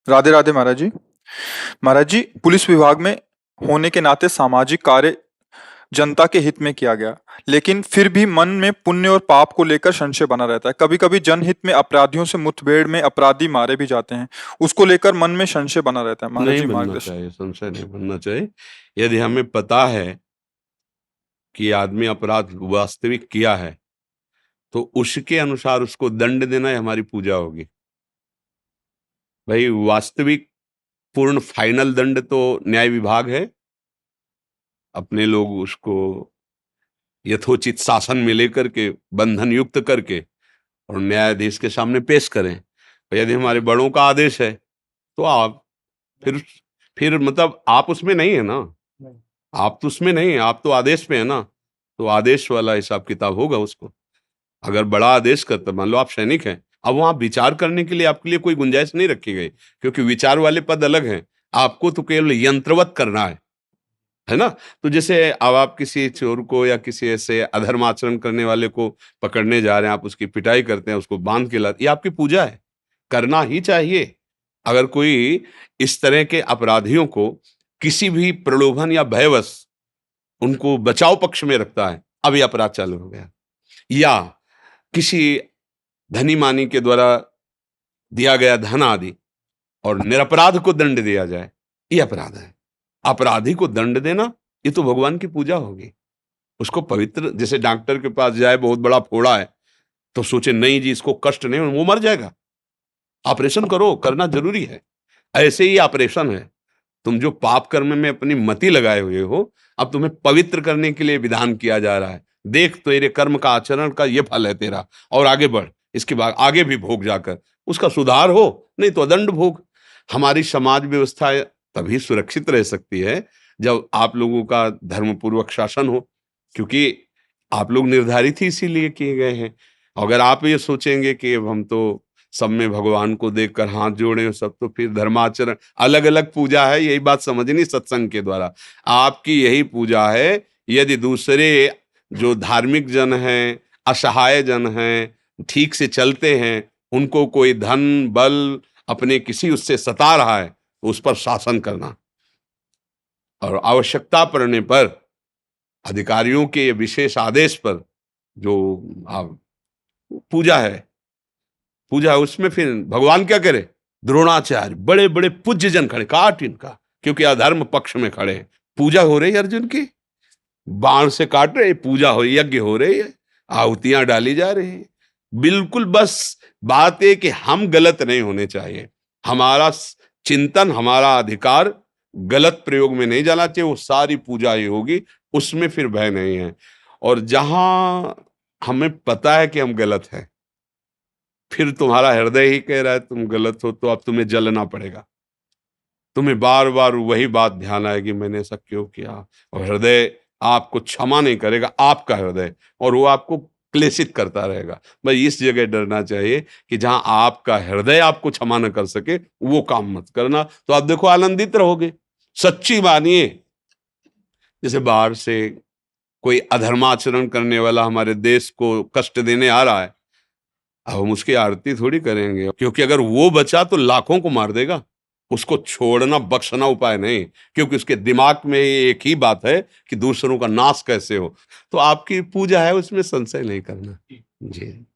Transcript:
राधे राधे महाराज जी। महाराज जी, police विभाग में होने के नाते सामाजिक कार्य जनता के हित में किया गया, लेकिन फिर भी मन में पुण्य और पाप को लेकर संशय बना रहता है। कभी कभी जनहित में अपराधियों से मुठभेड़ में अपराधी मारे भी जाते हैं, उसको लेकर मन में संशय बना रहता है। महाराज नहीं जी बनना मार्गदर्शन। चाहिए, संशय नहीं बनना चाहिए। यदि हमें पता है कि आदमी अपराध वास्तविक किया है तो उसके अनुसार उसको दंड देना ही हमारी पूजा होगी। भाई वास्तविक पूर्ण फाइनल दंड तो न्याय विभाग है, अपने लोग उसको यथोचित शासन में लेकर के बंधन युक्त करके और न्यायाधीश के सामने पेश करें। और यदि हमारे बड़ों का आदेश है तो आप फिर फिर मतलब आप उसमें नहीं है ना, आप तो उसमें नहीं है, आप तो आदेश पे है ना, तो आदेश वाला हिसाब किताब होगा उसको। अगर बड़ा आदेश करता, मान लो आप सैनिक हैं, अब वहां विचार करने के लिए आपके लिए कोई गुंजाइश नहीं रखी गई, क्योंकि विचार वाले पद अलग हैं। आपको तो केवल यंत्रवत करना है ना। तो जैसे अब आप किसी चोर को या किसी ऐसे अधर्म आचरण करने वाले को पकड़ने जा रहे हैं, आप उसकी पिटाई करते हैं, उसको बांध के लाते, ये आपकी पूजा है, करना ही चाहिए। अगर कोई इस तरह के अपराधियों को किसी भी प्रलोभन या भयवश उनको बचाव पक्ष में रखता है, अब ये अपराध चालू हो गया। या किसी धनी मानी के द्वारा दिया गया धन आदि और निरपराध को दंड दिया जाए, ये अपराध है। अपराधी को दंड देना ये तो भगवान की पूजा होगी। उसको पवित्र, जैसे डॉक्टर के पास जाए, बहुत बड़ा फोड़ा है तो सोचे नहीं जी इसको कष्ट नहीं, वो मर जाएगा, ऑपरेशन करो, करना जरूरी है। ऐसे ही ऑपरेशन है। तुम जो पाप कर्म में अपनी मति लगाए हुए हो, अब तुम्हें पवित्र करने के लिए विधान किया जा रहा है। देख तेरे कर्म का आचरण का ये फल है तेरा, और आगे बढ़, इसके बाद आगे भी भोग जाकर उसका सुधार हो, नहीं तो दंड भोग। हमारी समाज व्यवस्था तभी सुरक्षित रह सकती है जब आप लोगों का धर्मपूर्वक शासन हो, क्योंकि आप लोग निर्धारित ही इसीलिए किए गए हैं। अगर आप ये सोचेंगे कि अब हम तो सब में भगवान को देखकर हाथ जोड़े सब, तो फिर धर्माचरण अलग अलग पूजा है, यही बात समझनी सत्संग के द्वारा। आपकी यही पूजा है। यदि दूसरे जो धार्मिक जन हैं, असहाय जन हैं, ठीक से चलते हैं, उनको कोई धन बल अपने किसी उससे सता रहा है तो उस पर शासन करना, और आवश्यकता पड़ने पर अधिकारियों के विशेष आदेश पर जो आप पूजा है, पूजा उसमें फिर भगवान क्या करे, द्रोणाचार्य बड़े बड़े पूज्य जन खड़े, काट इनका, क्योंकि अधर्म पक्ष में खड़े हैं। पूजा हो रही है अर्जुन की, बाण से काट रहे, पूजा हो, यज्ञ हो रही है, आहुतियां डाली जा रही है। बिल्कुल बस बात है कि हम गलत नहीं होने चाहिए। हमारा चिंतन, हमारा अधिकार गलत प्रयोग में नहीं जाना चाहिए, वो सारी पूजा ही होगी, उसमें फिर भय नहीं है। और जहां हमें पता है कि हम गलत हैं, फिर तुम्हारा हृदय ही कह रहा है तुम गलत हो, तो अब तुम्हें जलना पड़ेगा। तुम्हें बार बार वही बात ध्यान आएगी, मैंने ऐसा क्यों किया, और हृदय आपको क्षमा नहीं करेगा, आपका हृदय, और वो आपको क्लेशित करता रहेगा। भाई इस जगह डरना चाहिए कि जहां आपका हृदय आपको क्षमा न कर सके, वो काम मत करना, तो आप देखो आनंदित रहोगे। सच्ची मानिए, जैसे बाहर से कोई अधर्माचरण करने वाला हमारे देश को कष्ट देने आ रहा है, अब हम उसकी आरती थोड़ी करेंगे, क्योंकि अगर वो बचा तो लाखों को मार देगा। उसको छोड़ना बख्शना उपाय नहीं, क्योंकि उसके दिमाग में एक ही बात है कि दूसरों का नाश कैसे हो। तो आपकी पूजा है, उसमें संशय नहीं करना जी।